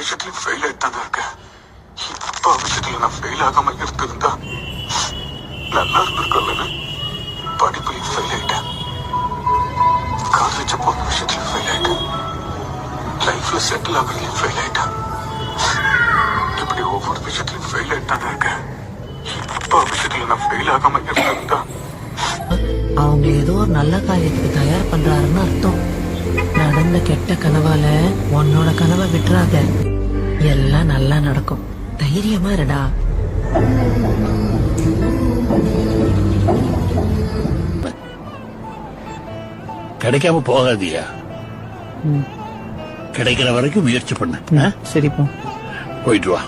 விஷயத்துலயும் ஃபெயில் ஆயிட்டு தான் இருக்கேன். அப்பா விஷயத்துல நான் ஃபெயில் ஆகாம இருந்திருந்தா நல்லா இருந்திருக்கல. படிப்புலையும் ஃபெயில் ஆயிட்டேன், காலேஜ் போன விஷயத்துலயும் ஃபெயில் ஆயிட்டேன், லைஃப்ல செட்டில் ஆகிறதுலயும் ஃபெயில் ஆயிட்டேன். இப்படி ஒவ்வொரு விஷயத்துலயும் ஃபெயில் ஆயிட்டு தான் இருக்கேன். அப்பா விஷயத்துல நான் ஃபெயில் ஆகாம இருந்திருந்தா. அவங்க ஏதோ ஒரு நல்ல காரியத்துக்கு தயார் பண்றாருன்னு அர்த்தம். நடந்த கெட்ட கனவால உன்னோட கனவை விட்டுறாத. எல்லாம் நல்லா நடக்கும், தைரியமா இருடா. கிடைக்காம போகாதியா, கிடைக்கிற வரைக்கும் முயற்சி பண்ண. சரிப்பா, போயிட்டு வா.